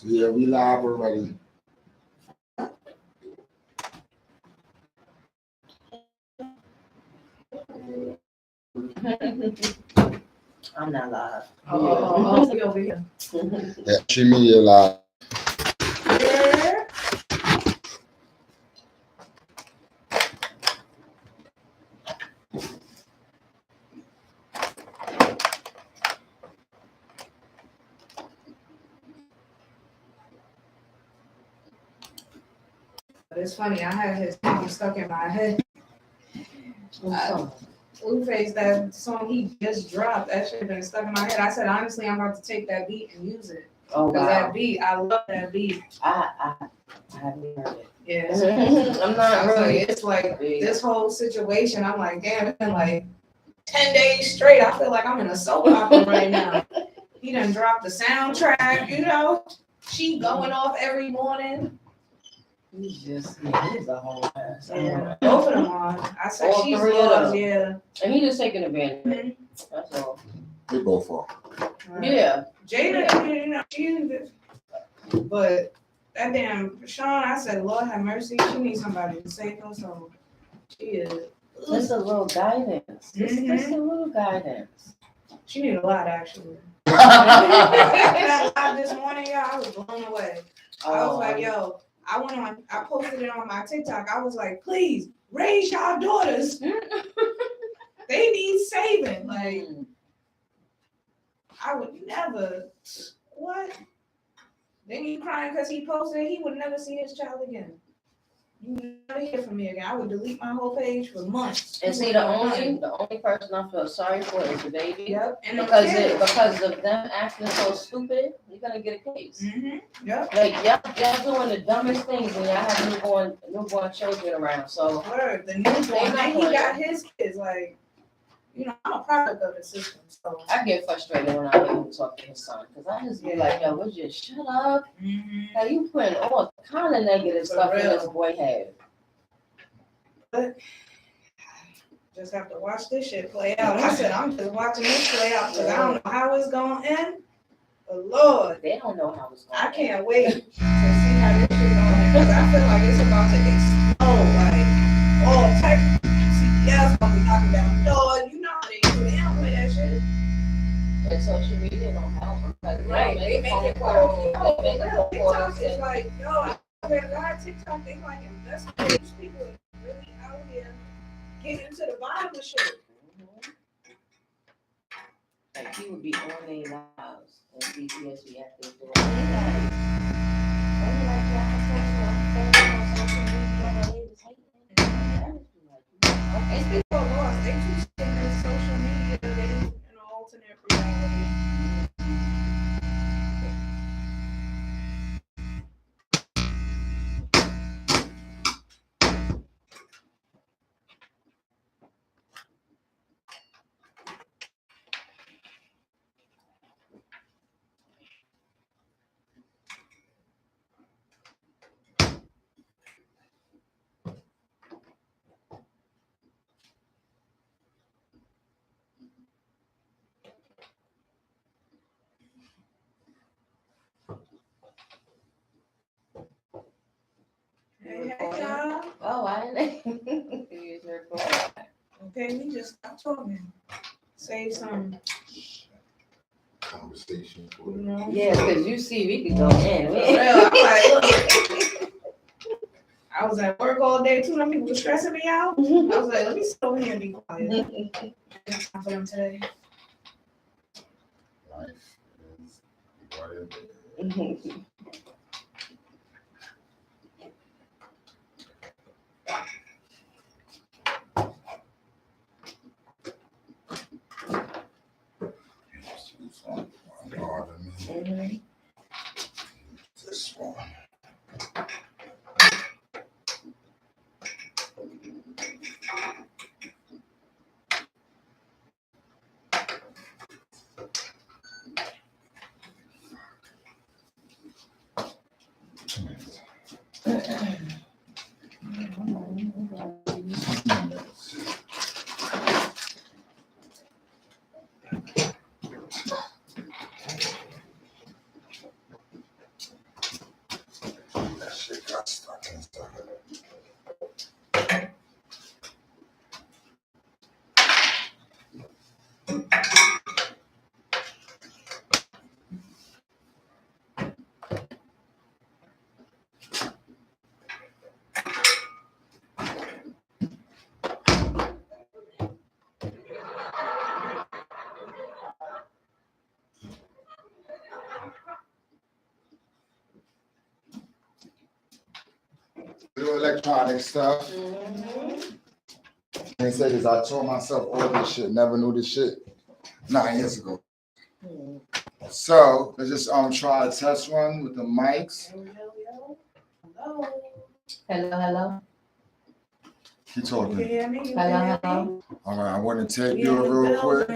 Yeah, we live already. I'm not live. Oh, we over here. Yeah, she media live. Yeah. It's funny, I had his song stuck in my head. Blueface, that song he just dropped, that shit been stuck in my head. I said, honestly, I'm about to take that beat and use it. Oh, wow. That beat, I love that beat. I haven't heard it. Yeah. I'm not really. It's like this whole situation, I'm like, damn, it's been like 10 days straight. I feel like I'm in a soap opera right now. He done dropped the soundtrack, you know? She going off every morning. He's a whole ass. Yeah, both of them are. I said All she's three of lost, them. yeah. And he just taking advantage. Mm-hmm. That's all. We both are. Right. Yeah. Jada, you know, she, but that damn Sean, I said, Lord have mercy, she needs somebody to save her soul. She is. Just a little guidance. Just a little guidance. She need a lot, actually. That live this morning, y'all, I was blown away. I was like, yo, I posted it on my TikTok. I was like, please raise y'all daughters. They need saving. Like, I would never. What? Then you crying because he posted it. He would never see his child again. You never hear from me again. I would delete my whole page for months. And see, the only person I feel sorry for is the baby. Yep. And because of them acting so stupid, you're gonna get a case. Mm-hmm. Yep. Like y'all doing the dumbest things when y'all have newborn children around. So word, the newborn, and he got his kids. Like, you know, I'm a product of the system. So I get frustrated when I hear him talk to his son because I just be like, yo, would you shut up? Like, you putting all kind of negative stuff in this boy head. But just have to watch this shit play out. I said, I'm just watching this play out because I don't know how it's going to end. But Lord, they don't know how it's going to end. I can't wait to see how this shit going to end because I feel like it's about to explode. Like, all type of CPS going to be knocking down doors. You know how they do. They don't play that shit. And social media don't help them. Like, right. They make it work. TikTok is like, yo, I swear to God, TikTok, they like investigate these people really out here getting to the bottom of shit. Like, he would be on their lives and BTS be acting for it. These people are lost. They too sick of social media. They in an alternate reality. Hey, y'all. Oh, I didn't. Okay, we just stop talking. Say some Conversation. you know. Yeah, because you see, we could go in. For real, I'm like, look. I was at work all day too. Them people were stressing me out. I was like, let me sit over here and be quiet. It's time for them today. Life is what it is. This one. electronic stuff. They say this, I told myself all this shit, never knew this shit 9 years ago. So let's just try a test run with the mics. Hello. Keep talking. Hello. All right, I want to tape you real quick.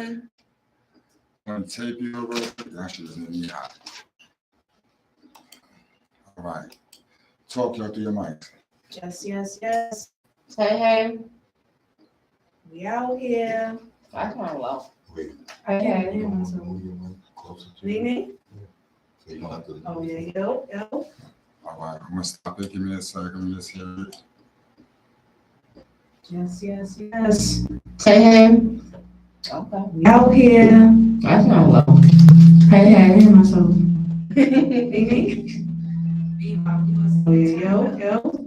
I want to tape you real quick. That shit is in the eye. All right. Talk y'all through your mics. Yes. Hey. We out here. That's not low. Hey. Closer to Nene? So you don't have to. Oh, yeah, yo. All right, I'm gonna stop it. Give me a second. Let's hear it. Yes. Hey. Okay. We out here. That's not low. Hey, myself. Nene? Oh, yeah, yo.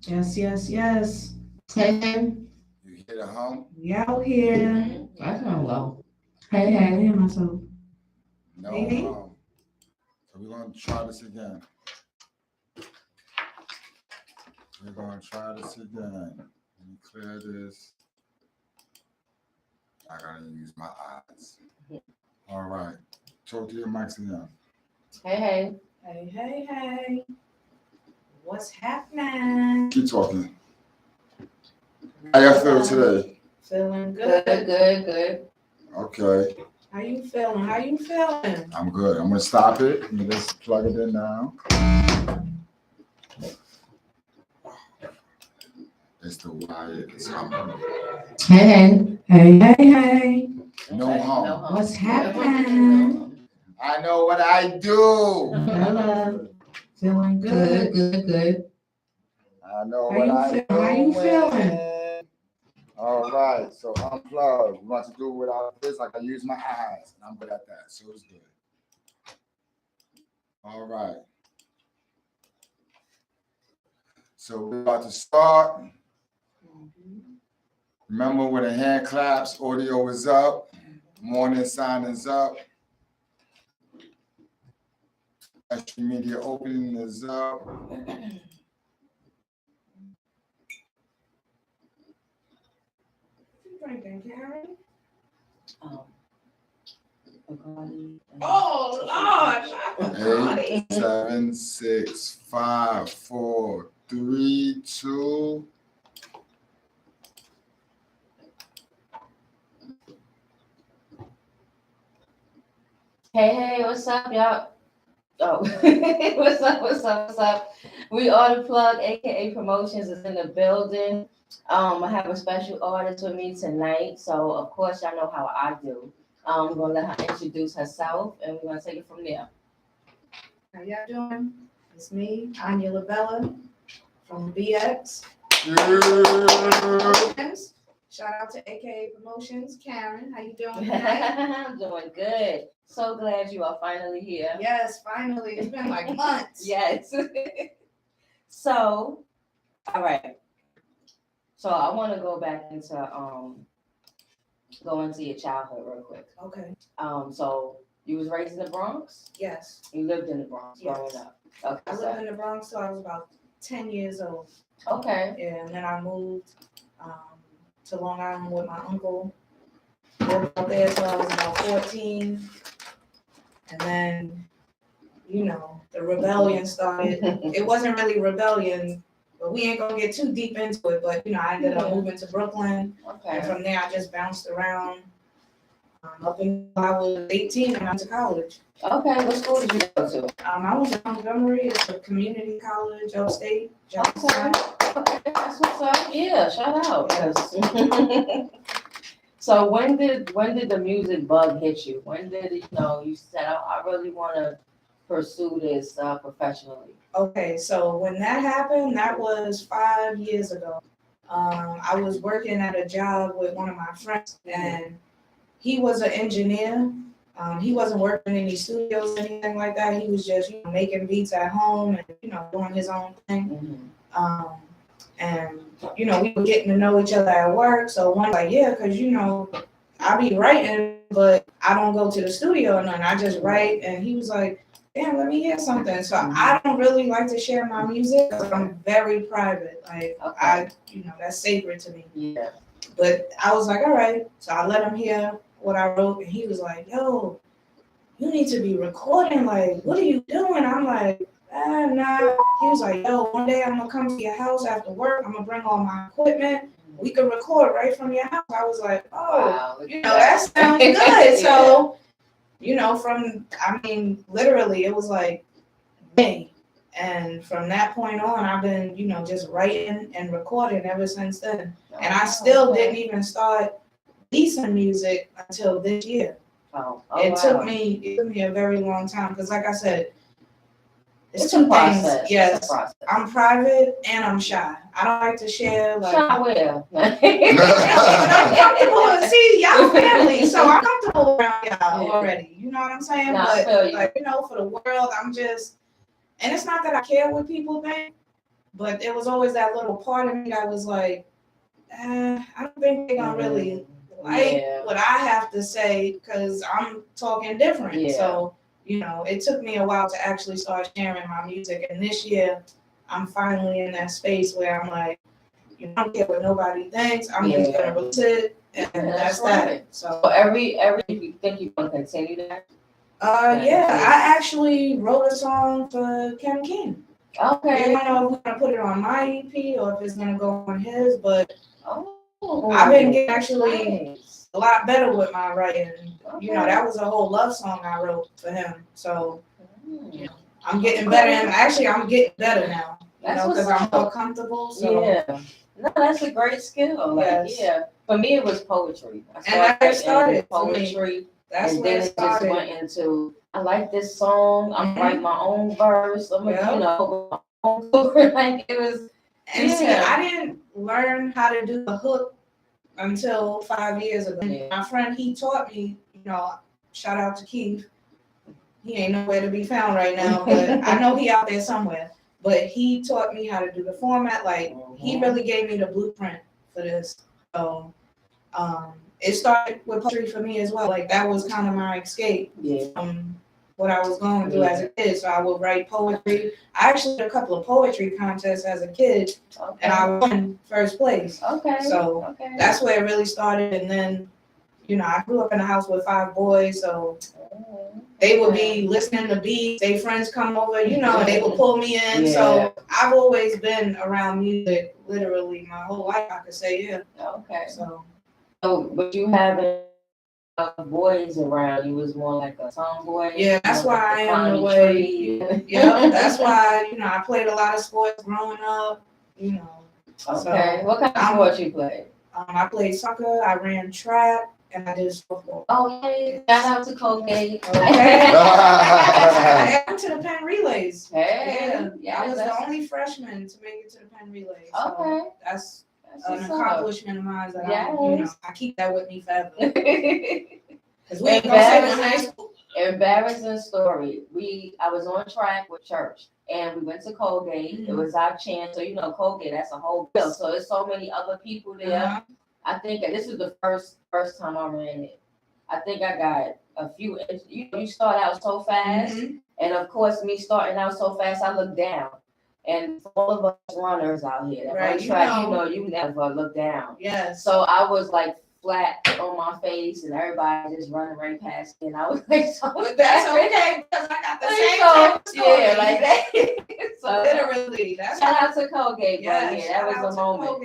Yes. Hey. You hear the hum? We out here. That's not low. Hey, myself. No Maybe. hum. So we're gonna try this again. Let me clear this. I gotta use my eyes. All right. Talk to your mics again. Hey. Hey. What's happening? Keep talking. How you feel today? Feeling good. Good. Okay. How you feeling? I'm good. I'm gonna stop it. Let me just plug it in now. It's the wire. It's humming. Hey. No hum. What's happening? I know what I do. Hello. Feeling good. Good. I know How what you I feel? do. How you feeling? All right. So unplug. We want to do without this. I can use my eyes. And I'm good at that. So it's good. All right. So we're about to start. Remember when the hand claps, audio is up, morning sign is up, extra media opening is up. You drinking, Karen? Bacardi. Oh, Lord. 8, 7, 6, 5, 4, 3, 2. Hey, what's up, y'all? Oh, what's up? We are the plug, aka Promotions, is in the building. I have a special artist with me tonight, so of course y'all know how I do. I'm gonna let her introduce herself, and we're gonna take it from there. How y'all doing? It's me, Anya Labella from BX. Promotions. Shout out to AKA Promotions. Karen, how you doing tonight? I'm doing good. So glad you are finally here. Yes, finally. It's been like months. Yes. So, all right. So I want to go back into your childhood real quick. Okay. So you was raised in the Bronx? Yes. You lived in the Bronx growing up. Okay. I lived in the Bronx till I was about 10 years old. Okay. Yeah, and then I moved to Long Island with my uncle. Lived out there till I was about 14. And then, the rebellion started. It wasn't really rebellion, but we ain't gonna get too deep into it. But, I ended up moving to Brooklyn. Okay. And from there, I just bounced around up until I was 18 and I went to college. Okay. What school did you go to? I went to Montgomery. It's a community college upstate. Okay. That's what's up. Yeah. Shout out. Yes. So when did the music bug hit you? When did you said I really want to pursue this professionally? Okay, so when that happened, that was 5 years ago. I was working at a job with one of my friends, and he was an engineer. He wasn't working in any studios or anything like that. He was just making beats at home and doing his own thing. And we were getting to know each other at work. So one like, yeah, because I be writing, but I don't go to the studio or nothing. I just write. And he was like, damn, let me hear something. So I don't really like to share my music because I'm very private. Like that's sacred to me. Yeah. But I was like, all right. So I let him hear what I wrote, and he was like, yo, you need to be recording. Like, what are you doing? I'm like, nah. He was like, yo, one day I'm gonna come to your house after work. I'm gonna bring all my equipment. We could record right from your house. I was like, oh, Wow, that sounds good. So, literally, it was like May. And from that point on, I've been, just writing and recording ever since then. And I still didn't even start releasing music until this year. It took me a very long time because, like I said, it's two things. Yes, I'm private and I'm shy. I don't like to share. Like, shy well. But I'm comfortable. See, y'all family, so I'm comfortable around y'all already. You know what I'm saying? No, but for the world, I'm just. And it's not that I care what people think, but there was always that little part of me that was like, I don't think they're gonna really like what I have to say because I'm talking different. Yeah. So, it took me a while to actually start sharing my music. And this year, I'm finally in that space where I'm like, I don't care what nobody thinks. I'm just gonna release it, and that's that. So every you think you're gonna continue that? I actually wrote a song for Ken King. Okay. I don't know if we're gonna put it on my EP or if it's gonna go on his, but I've been getting actually a lot better with my writing. Okay. That was a whole love song I wrote for him. So I'm getting better, and actually I'm getting better now. Because I'm more comfortable. So. Yeah. No, that's a great skill. Yes. For me, it was poetry. I started poetry. That's and then it just went into, I like this song. I'm writing my own verse. I'm like it was. And see, I didn't learn how to do the hook until 5 years ago. Yeah. My friend, he taught me. Shout out to Keith. He ain't nowhere to be found right now, but I know he out there somewhere. But he taught me how to do the format. Like he really gave me the blueprint for this. So, it started with poetry for me as well. Like that was kind of my escape from what I was going through as a kid. So I would write poetry. I actually did a couple of poetry contests as a kid, and I won first place. Okay. So that's where it really started. And then, I grew up in a house with 5 boys, so they would be listening to beats. Their friends come over, and they would pull me in. Yeah. So I've always been around music, literally my whole life. I could say, Okay. So, but you haven't boys around. You was more like a tomboy. Yeah, that's why I am the way. That's why I played a lot of sports growing up. Okay. So, what kind of sports you played? I played soccer. I ran track, and I did football. Oh, hey! Shout out to Colgate. Okay. I went to the Penn Relays. Hey, I was the only freshman to make it to the Penn Relays. So okay. That's an accomplishment of mine that I keep that with me forever. Because we ain't gonna say in high school. Embarrassing story. I was on track with church, and we went to Colgate. Mm-hmm. It was our chance. So Colgate, that's a whole bill. So there's so many other people there. Uh-huh. I think this is the first time I ran it. I think I got a few. You start out so fast, and of course, me starting out so fast, I look down. And for all of us runners out here that run track, you never look down. Yes. So I was like flat on my face, and everybody just running right past me, and I was like, "So that's okay because I got the same type of story. Yeah, like that." So literally, that's shout out to Colgate. Yes, that was a moment.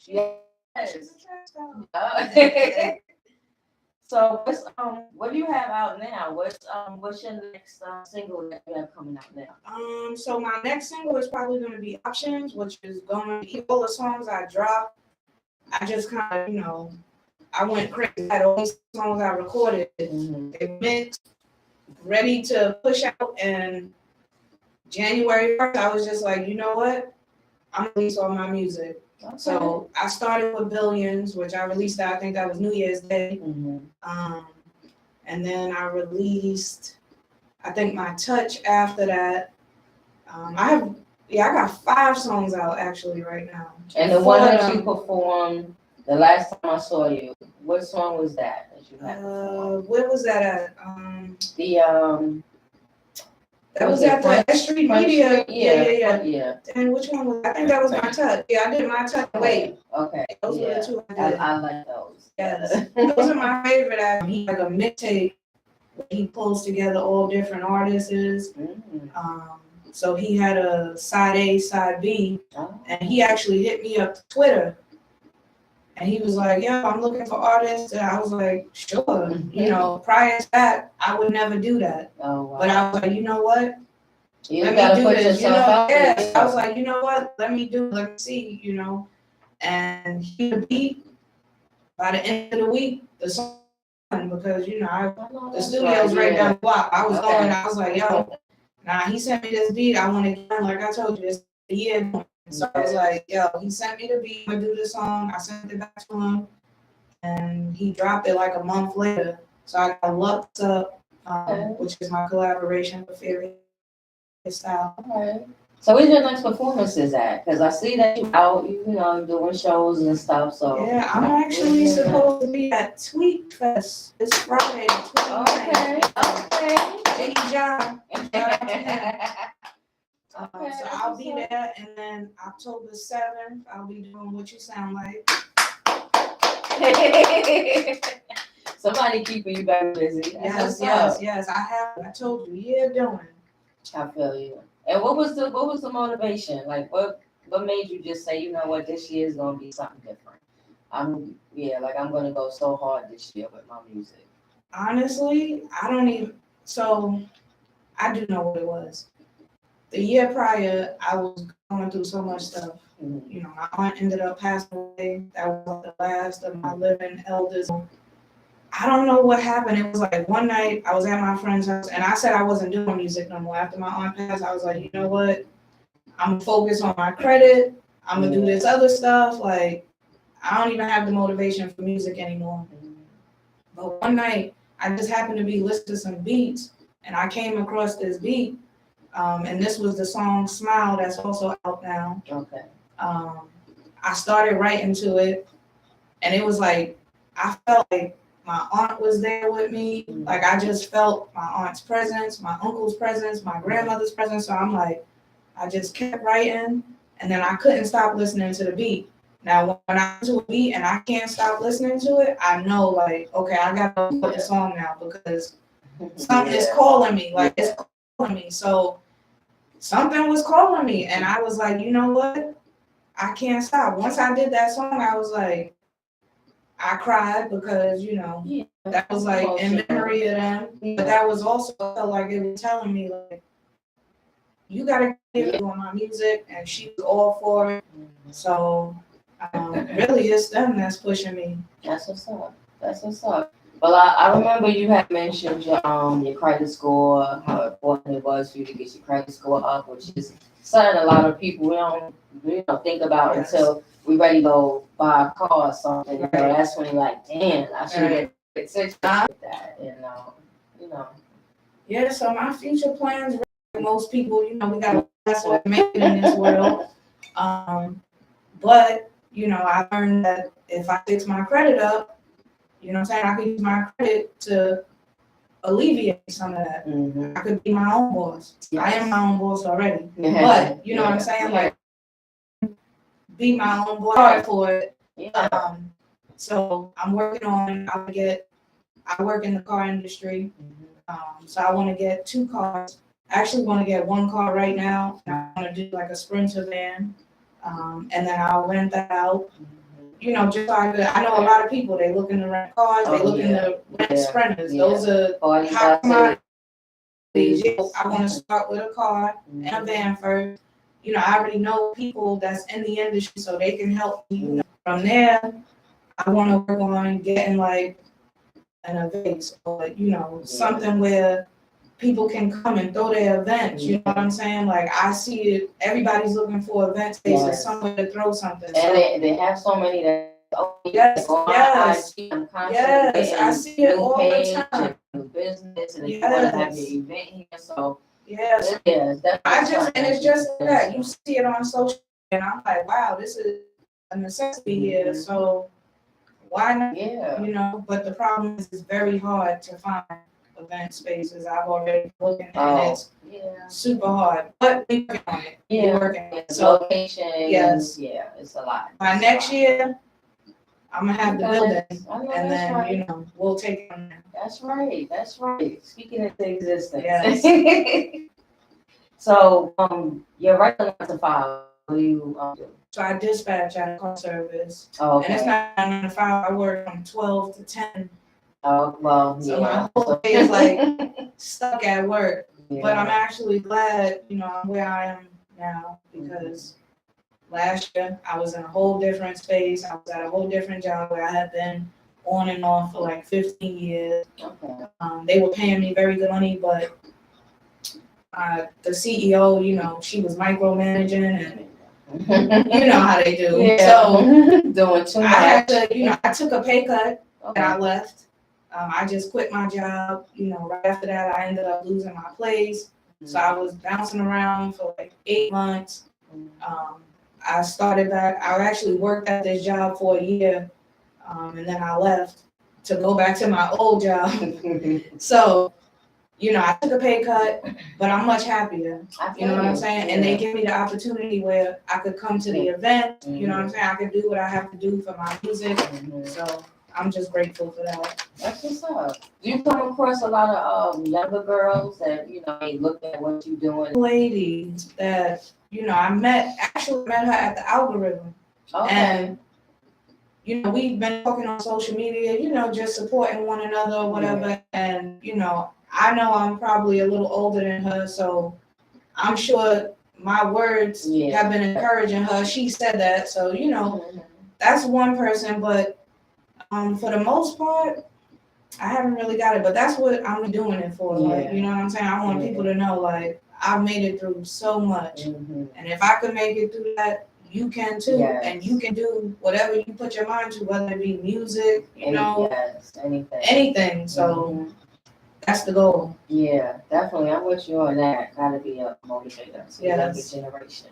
Yes. So what do you have out now? What's your next single that you have coming out now? So my next single is probably going to be Options, which is going to be all the songs I dropped. I just kind of, I went crazy. I had all these songs I recorded. They mixed, ready to push out, and January 1st, I was just like, you know what? I'm going to release all my music. Okay. So I started with Billions, which I released that, I think that was New Year's Day. And then I released, I think, My Touch after that. I got 5 songs out actually right now. And the one that you performed the last time I saw you, what song was that you had before? Where was that at? That was was it at the S.STREET Prince Media. Street? Yeah. Yeah. And which one was? I think that was my touch. Yeah, I did my touch. Wait, Okay. those were the two I did. I like those. Yes, those are my favorite. He like a mixtape. He pulls together all different artists. So he had a side A, side B, and he actually hit me up to Twitter. And he was like, "Yeah, I'm looking for artists." And I was like, "Sure." You know, prior to that, I would never do that. Oh, wow. But I was like, "You know what? You Let gotta me do put this." You yourself know, out there. yes. I was like, "You know what? Let me see." You know, and he beat by the end of the week the song because you know the studio's right down the block. I was going. I was like, "Yo." Nah, he sent me this beat. I want to get like I told you, it's a year. So I was like, yo, he sent me the beat. I'm gonna do the song. I sent it back to him, and he dropped it like a month later. So I got Lucked Up, which is my collaboration with Fairy Style. Okay. So where's your next performances at? Because I see that you out, you know, doing shows and stuff. So yeah, I'm actually supposed to be at Tweet Fest this Friday. Okay. Jiggy John. Okay, So I'll be there, and then October 7th, I'll be doing What You Sound Like. Somebody keeping you very busy. Yes. I told you, yeah, doing. I feel you. And what was the motivation? Like what made you just say, you know what, this year is gonna be something different? I'm gonna go so hard this year with my music. Honestly, I don't even. So I do know what it was. The year prior, I was going through so much stuff. Mm-hmm. You know, my aunt ended up passing away. That was the last of my living elders. I don't know what happened. It was like one night I was at my friend's house and I said I wasn't doing music no more. After my aunt passed, I was like, you know what? I'm gonna focus on my credit. I'm gonna do this other stuff. Like, I don't even have the motivation for music anymore. But one night I just happened to be listening to some beats and I came across this beat. And this was the song Smile that's also out now. Okay. I started writing to it and it was like, I felt like my aunt was there with me. Like I just felt my aunt's presence, my uncle's presence, my grandmother's presence. So I'm like, I just kept writing and then I couldn't stop listening to the beat. Now, when I do a beat and I can't stop listening to it, I know like, okay, I gotta put the song now because something is calling me. Like it's calling me. So something was calling me and I was like, you know what? I can't stop. Once I did that song, I was like, I cried because, you know, that was like in memory of them. But that was also felt like it was telling me like, you gotta keep doing my music, and she was all for it. So really it's them that's pushing me. That's what's up. Well, I remember you had mentioned your credit score, how important it was for you to get your credit score up, which is something a lot of people we don't think about until we ready to go buy a car or something. You know, that's when you're like, damn, I should get serious with that. You know. Yeah, so my future plans, like most people, you know, we gotta that's what make it in this world. But you know, I learned that if I fix my credit up, you know what I'm saying, I could use my credit to alleviate some of that. Mm-hmm. I could be my own boss. Yes. I am my own boss already. But you know what I'm saying? Like be my own boss for it. Yeah. So I'm working on I work in the car industry. So I want to get 2 cars. I actually want to get 1 car right now. I want to do like a Sprinter van. And then I'll rent that out. You know, just so I know a lot of people, they looking to rent cars, they looking to rent Sprinters. Those are hot commodities. I want to start with a car and a van first. You know, I already know people that's in the industry, so they can help me. From there, I want to work on getting like an event or, you know, something where people can come and throw their events. You know what I'm saying? Like I see it, everybody's looking for event spaces, somewhere to throw something. And they have so many that. Yes, I see it all the time. Business and you want to have your event here, so yes. And it's just that you see it on social, and I'm like, wow, this is a necessity here. So why not? Yeah. You know, but the problem is it's very hard to find event spaces. I've already looked and Oh, it's yeah. super hard, but we're working on it. Yeah. We're working on it. It's So location. yes. Yeah, it's a lot. by next year, I'm gonna have the building, I know and that's then right. you know we'll take it from there. That's right. That's right. Speaking into existence. Yes. So, your regular 9 to 5, what do you do? So I dispatch at a call service, Oh, and it's okay. not 9 to 5. I work from 12 to 10. Oh, well, So yeah. my whole day is like stuck at work. Yeah. But I'm actually glad, you know, I'm where I am now because last year I was in a whole different space. I was at a whole different job where I had been on and off for like 15 years. Okay. They were paying me very good money, but the CEO, you know, she was micromanaging and you know how they do. Yeah. So doing too I much. had to, you know, I took a pay cut Okay. and I left. I just quit my job. You know, right after that, I ended up losing my place. So I was bouncing around for like 8 months. I started back. I actually worked at this job for a year, and then I left to go back to my old job. So, you know, I took a pay cut, but I'm much happier. You know what I'm saying? And they give me the opportunity where I could come to the event. You know what I'm saying? I could do what I have to do for my music. So I'm just grateful for that. That's what's up. Do you come across a lot of younger girls that, you know, they look at what you're doing? Lady that, you know, I actually met her at the algorithm. Okay. And, you know, we've been talking on social media, you know, just supporting one another or whatever. Yeah. And, you know I'm probably a little older than her, so I'm sure my words have been encouraging her. She said that. So, you know, that's one person. But for the most part, I haven't really got it. But that's what I'm doing it for. Like, you know what I'm saying? I want people to know, like, I've made it through so much. And if I could make it through that, you can too. Yes. And you can do whatever you put your mind to, whether it be music, you know, anything. So that's the goal. Yeah, definitely. I'm with you on that. Gotta be a motivator to the younger generation.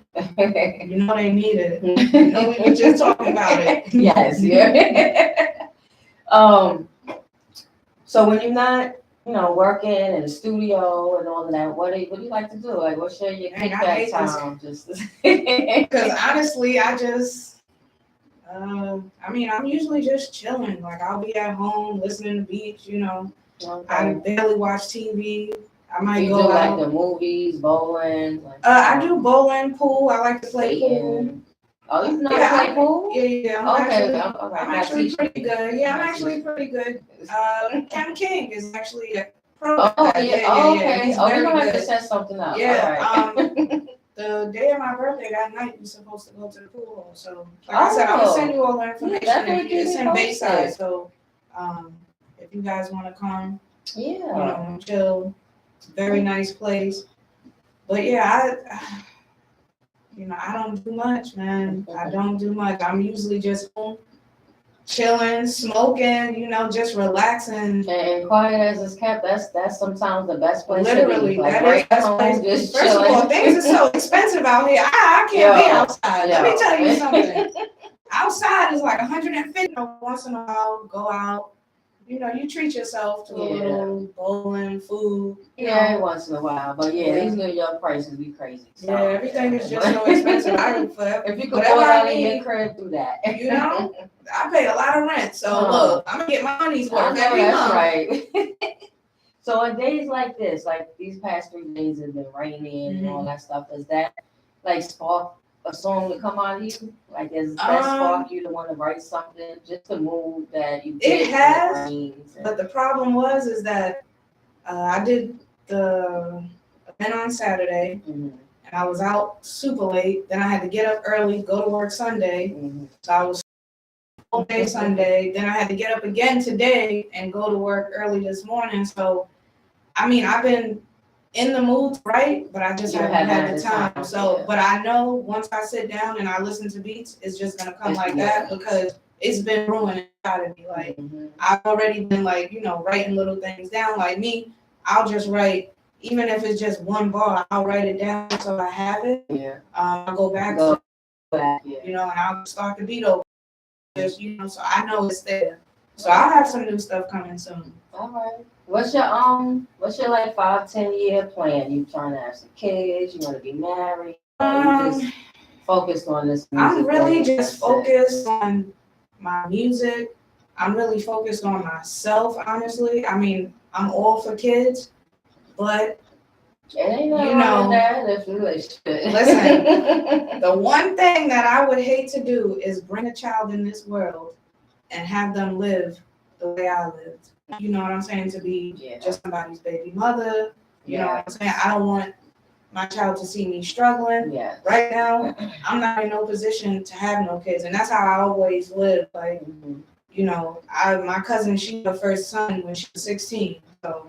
You know they need it. You know, we were just talking about it. Yes, yeah. So when you're not, you know, working in the studio and all of that, what do you like to do? Like, what's your kickback time? Just because honestly, I just, I mean, I'm usually just chilling. Like, I'll be at home listening to beats. You know, I barely watch TV. I might go out. Like the movies, bowling. Like, I do bowling, pool. I like to play pool. Oh, you know how to play pool? Yeah. I'm actually pretty good. Yeah, I'm actually pretty good. Ken King is actually a pro. Okay. He's We're gonna have good. to set something up. Yeah. The day of my birthday, that night, we're supposed to go to the pool hall. So, like I said, I'm gonna send you all the information. It's in Bayside. So, if you guys want to come, you know, chill. Very nice place. But yeah, I don't do much, man. I don't do much. I'm usually just home, chilling, smoking, you know, just relaxing. And quiet as it's kept, that's sometimes the best place. Literally, to be. Like, that right is the best home, place. just First chilling. of all, things are so expensive out here. I can't be outside. Let me tell you something. Outside is like 150 once in a while. Go out. You know, you treat yourself to a little bowling, food. Yeah, once in a while. But these New York prices be crazy. So. Yeah, everything is just so expensive. If you could go out in your crib, do that. You know, I pay a lot of rent. So look, I'm gonna get my money's worth every that's month. Right. So on days like this, like these past 3 days have been raining and all that stuff, does that like spark a song to come out of you? Like, does that spark you to want to write something, just to move that you get? It has, but the problem is that I did the event on Saturday, and I was out super late. Then I had to get up early, go to work Sunday. So I was all day Sunday. Then I had to get up again today and go to work early this morning. So, I mean, I've been in the mood to write, but I just haven't had the time. So, but I know once I sit down and I listen to beats, it's just gonna come like that because it's been brewing inside of me. Like, I've already been like, you know, writing little things down. Like me, I'll just write, even if it's just one bar, I'll write it down so I have it. I'll go back to, you know, and I'll start the beat over. just, you know, so I know it's there. So I'll have some new stuff coming soon. All right. What's your like 5-10 year plan? You trying to have some kids? You want to be married? Or you just focused on this music? I'm really thing? just focused on my music. I'm really focused on myself, honestly. I mean, I'm all for kids, but It ain't nothing you wrong know, with that if you should. Listen, the one thing that I would hate to do is bring a child in this world and have them live the way I lived. You know what I'm saying? To be just somebody's baby mother. You know what I'm saying? I don't want my child to see me struggling. Yeah. Right now, I'm not in no position to have no kids, and that's how I always lived. Like, you know, my cousin, she had her first son when she was 16. So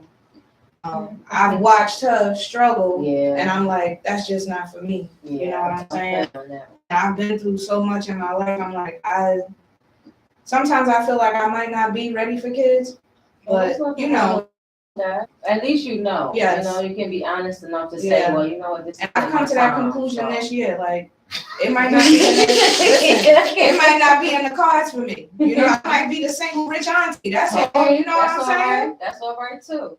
I've watched her struggle, and I'm like, that's just not for me. You know what I'm saying? I've been through so much in my life. I'm like, sometimes I feel like I might not be ready for kids, but you know. At least you know. Yes. You know, you can be honest enough to say, well, you know what, this is. And I've come to that conclusion this year. Like, it might not be it might not be in the cards for me. You know, I might be the single rich auntie. That's all. You know what I'm saying? Right. That's all right too.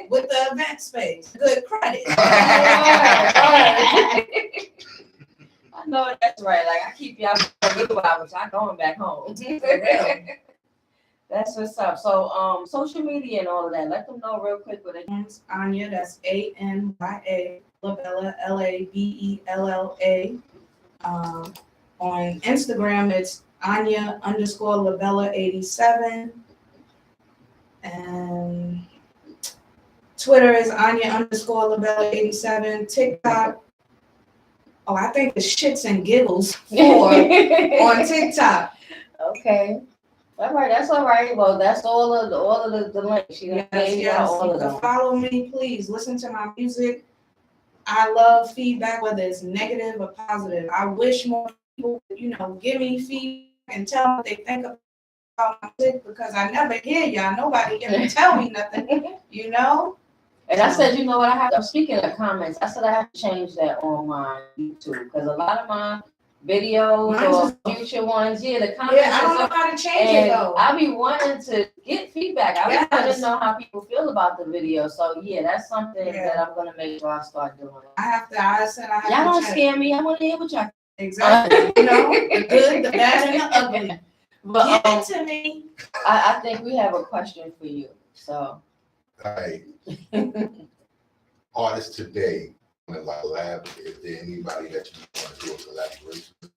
With the event space, good credit. I know that's right. Like, I keep y'all for a little while, but y'all going back home. For real. That's what's up. So, social media and all of that. Let them know real quick what it is. Anya, that's ANYA, Labella, LABELLA. On Instagram, it's Anya_Labella87. And Twitter is Anya_Labella87. TikTok, I think it's Shits and Giggles 4 on TikTok. Okay. All right, that's all right. Well, that's all of the links. You can follow me, please. Listen to my music. I love feedback, whether it's negative or positive. I wish more people, give me feedback and tell me what they think about my music, because I never hear y'all. Nobody can tell me nothing, And I said, you know what? I'm speaking of comments. I said I have to change that on my YouTube, because a lot of my videos or future ones, the comments. Yeah, I don't know how to change it though. I be wanting to get feedback. I want to know how people feel about the video. So that's something that I'm gonna make sure I start doing. I said I have y'all to don't scare me. I want to hear what y'all. Exactly. The good, the bad, and the ugly. But give it to me. I think we have a question for you. So. All right. Artists today, like lab, is there anybody that you want to do a collaboration with?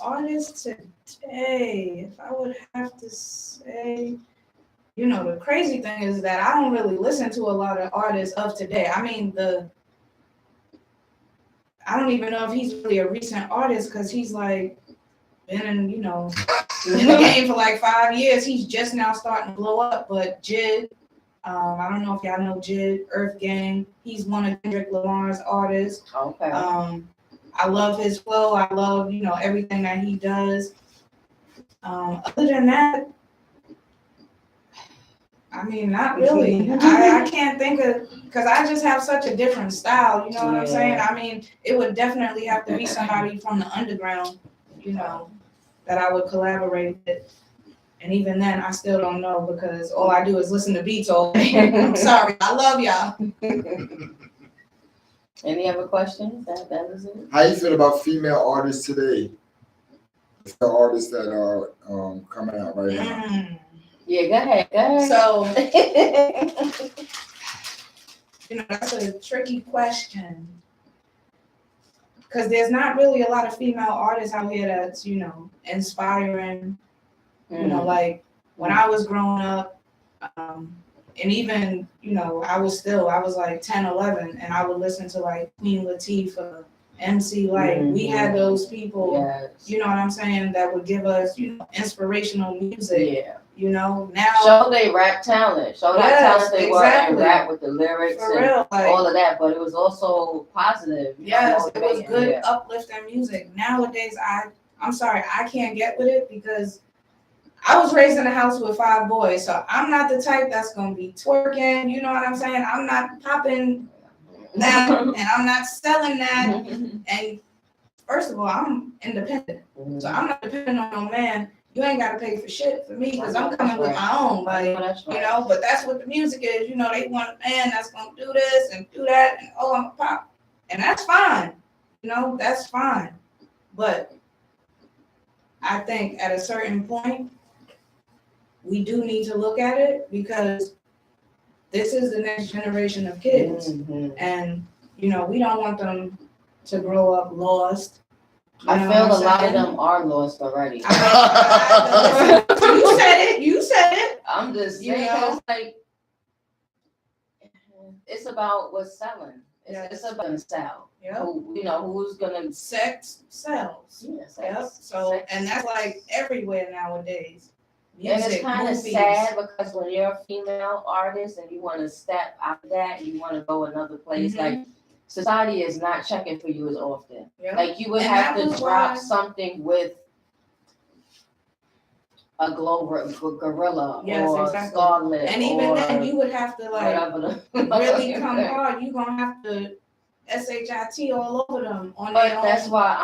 Artists today, if I would have to say, the crazy thing is that I don't really listen to a lot of artists of today. I mean, I don't even know if he's really a recent artist, because he's like been in, in the game for like 5 years. He's just now starting to blow up. But Jid, I don't know if y'all know Jid, Earth Gang. He's one of Kendrick Lamar's artists. Okay. I love his flow. I love, everything that he does. Other than that, I mean, not really. I can't think of, because I just have such a different style. You know what I'm saying? I mean, it would definitely have to be somebody from the underground, that I would collaborate with. And even then, I still don't know, because all I do is listen to beats all day. I'm sorry. I love y'all. Any other questions? That was it. How you feel about female artists today? The artists that are coming out right now. Yeah, go ahead. So, that's a tricky question, because there's not really a lot of female artists out here that's, inspiring. Like when I was growing up, and even, I was like 10, 11, and I would listen to like Queen Latifah, MC Light. We had those people, you know what I'm saying, that would give us, inspirational music. Now show they rap talent, show that talent they were, and rap with the lyrics and all of that, but it was also positive. Yes, it was good uplifting music. Nowadays, I'm sorry, I can't get with it, because I was raised in a house with 5 boys, so I'm not the type that's gonna be twerking. You know what I'm saying? I'm not popping that, and I'm not selling that. And first of all, I'm independent. So I'm not dependent on no man. You ain't gotta pay for shit for me because I'm coming with my own. Like, you know, but that's what the music is. You know, they want a man that's gonna do this and do that, and oh, I'm a pop. And that's fine. You know, that's fine. But I think at a certain point, we do need to look at it because this is the next generation of kids. And, you know, we don't want them to grow up lost. I feel a lot of them are lost already. You said it. I'm just saying, it's like, it's about what's selling. It's about the sell. Who, you know, who's gonna sex sells. Yeah, sex. Yep. So, sex. And that's like everywhere nowadays. Music, and it's kind of sad because when you're a female artist and you want to step out of that, you want to go another place, like society is not checking for you as often. Like you would have to drop something with a gorilla or Scarlet, and even then you would have to like really come hard. You're gonna have to SHIT all over them on their own. That's why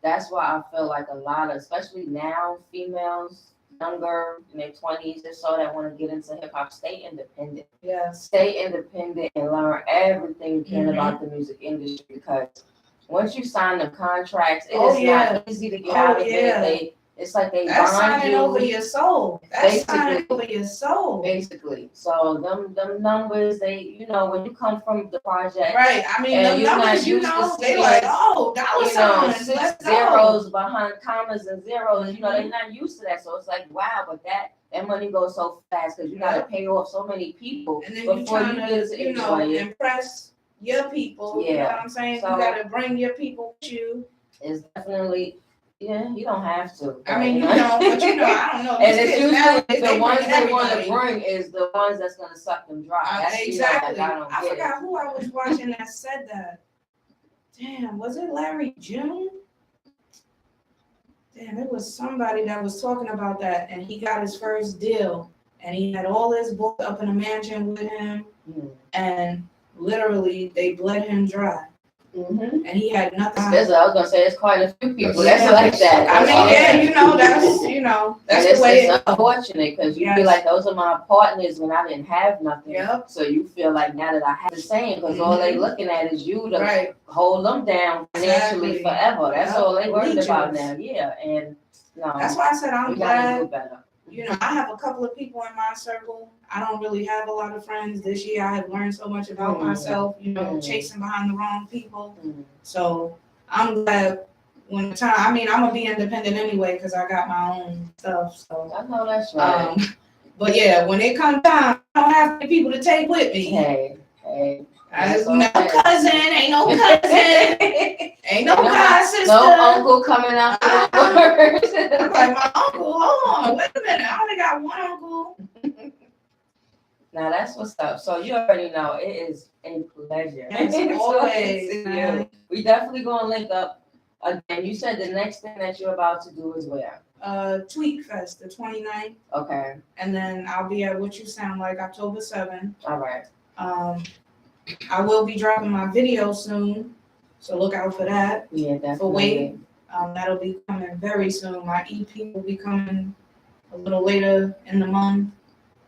I feel like a lot of, especially now, females younger in their 20s or so that want to get into hip hop, stay independent. Stay independent and learn everything you can about the music industry, because once you sign the contracts, it is not easy to get out of it. It's like they that's bond signing you. Over your soul. That's signing over your soul. Basically. So them numbers, they, you know, when you come from the project. Right. I mean, the numbers, you know, they like, oh, dollar signs. 6 zeros behind commas and zeros. You know, they're not used to that. So it's like, wow, but that money goes so fast because you got to pay off so many people and then before you get to enjoy it. Impress your people. You know what I'm saying? So, you got to bring your people with you. It's definitely. Yeah, you don't have to. I mean, you know, but you know, I don't know. And it's usually the ones they want to bring is the ones that's going to suck them dry. That's exactly. I forgot who I was watching that said that. Damn, was it Larry June? Damn, it was somebody that was talking about that, and he got his first deal, and he had all his books up in a mansion with him, and literally they bled him dry. And he had nothing. I was gonna say, it's quite a few people that's like that. I mean, that's the way it's unfortunate because you feel like those are my partners when I didn't have nothing. So you feel like now that I have the same, because all they looking at is you to hold them down financially forever. That's all they worried about now. And no, that's why I said I'm glad. Do better. You know, I have a couple of people in my circle. I don't really have a lot of friends. This year I have learned so much about myself, you know, chasing behind the wrong people. So I'm glad when the time, I mean, I'm going to be independent anyway because I got my own stuff. So I know that's right. But yeah, when it comes time, I don't have any people to take with me. Hey. Ain't no cousin. Ain't no god sister. No uncle coming out. I'm like, my uncle, hold on, wait a minute. I only got one uncle. Now that's what's up. So you already know it is a pleasure. It's always. We definitely gonna link up again. You said the next thing that you're about to do is where? Tweak Fest, the 29th. Okay. And then I'll be at What You Sound Like October 7th. All right. I will be dropping my video soon, so look out for that. Yeah, definitely. For Wait, that'll be coming very soon. My EP will be coming a little later in the month.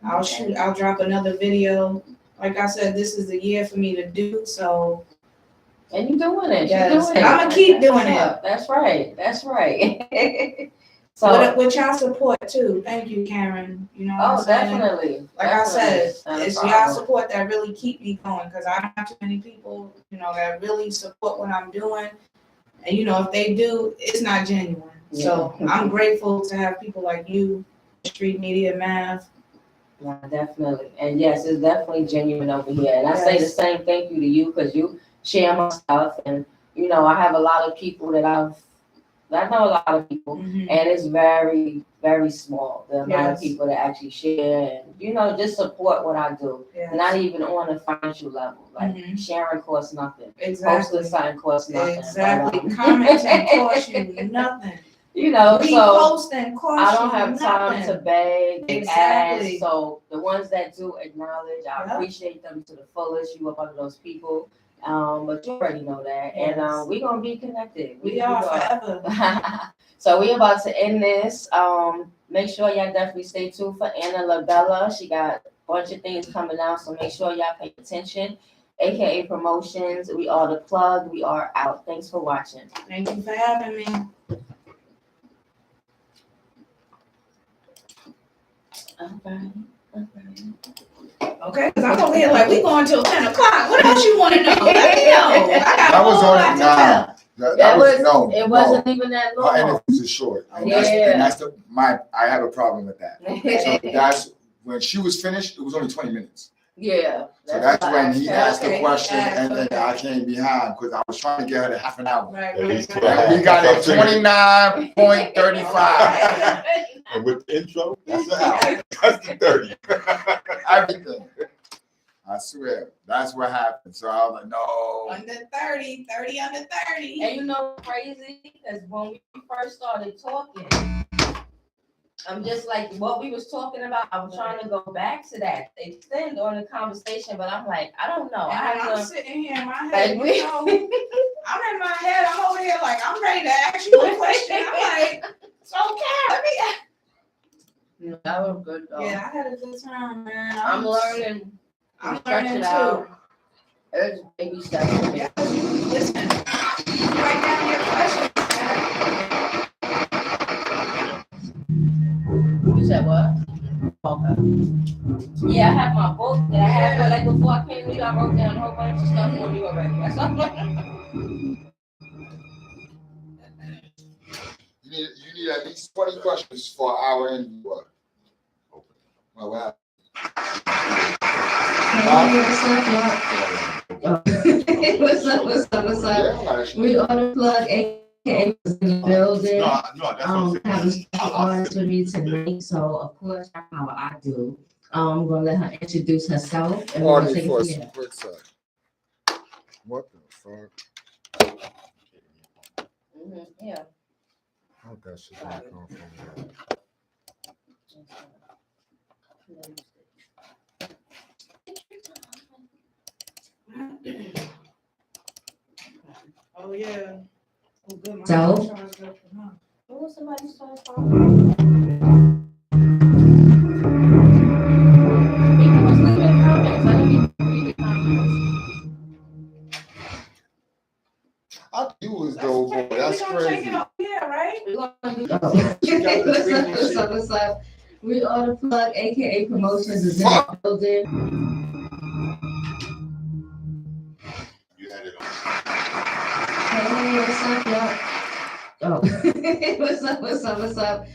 I'll drop another video. Like I said, this is the year for me to do, so. And you're doing it. Yes, I'm gonna keep doing it. That's right. So with y'all support too. Thank you, Karen. You know what I'm saying? Definitely. I said, it's y'all support that really keep me going, because I don't have too many people, you know, that really support what I'm doing. And you know, if they do, it's not genuine. Yeah. So I'm grateful to have people like you, Street Media Math. Yeah, definitely. And yes, it's definitely genuine over here. And I say the same thank you to you because you share my stuff. And you know, I have a lot of people that I know a lot of people, and it's very, very small. The amount of people that actually share and, you know, just support what I do. Not even on a financial level. Like sharing costs nothing. Posting something costs nothing. Exactly. Commenting costs you nothing. You know, reposting costs I don't have time to beg and ask. Exactly. So the ones that do acknowledge, I appreciate them to the fullest. You up under those people. But you already know that. And Yes. we're gonna be connected. We are forever. So we about to end this. Make sure y'all definitely stay tuned for Anna Labella. She got a bunch of things coming out, so make sure y'all pay attention. AKA Promotions. We are the plug. We are out. Thanks for watching. Thank you for having me. Okay, because I'm over here like, we going till 10 o'clock. What else you want to know? Let me know. I got That a was whole only lot to nine. tell. That was, no, It no. wasn't even that Her long. interviews are short. And Yeah. that's I have a problem with that. So that's, when she was finished, it was only 20 minutes. Yeah. So that's when he asked the Okay, question yeah, and then okay. I came behind because I was trying to get her to half an hour. Right, At least right, 12. right. And we got it 29.35. And with the intro, that's the hour. That's the 30. Everything. I swear. That's what happened. So I was like, no. Under 30, 30 under 30. And you know what's crazy? Because when we first started talking, I'm just like what we was talking about. I'm trying to go back to that, extend on the conversation, but I'm like, I don't know. I And have I'm to. sitting here in my head, Like, you know, I'm in my head, I'm over here like, I'm ready to ask you a question. I'm like, so let me ask. That was good though. Yeah, I had a good time, man. I'm learning. I'm Stretch learning it too. out. It's baby steps for me. Yeah, listen, write down your questions. You said what? Okay. Yeah, I have my book that I had, but like before I came to you, I wrote down a whole bunch of stuff on you already. That's all. You need at least 20 questions for an hour and what? Well, what happened? What's up? Yeah, We on the plug, AKA was in the building. No, that's what I'm Have a saying. special artist with me tonight, so of course, that's how I do. I'm gonna let her introduce herself and we're gonna take it for from a there. quick sec. What the fuck? Yeah. What that shit gonna come from? Oh, yeah. Oh, good. My So? charged up, huh? Oh, somebody started I do was though, boy. That's We gonna take crazy. it over here, right? What's up? We are the plug, AKA Promotions is in the building. You had it on. Hey, what's up, y'all? Oh, what's up?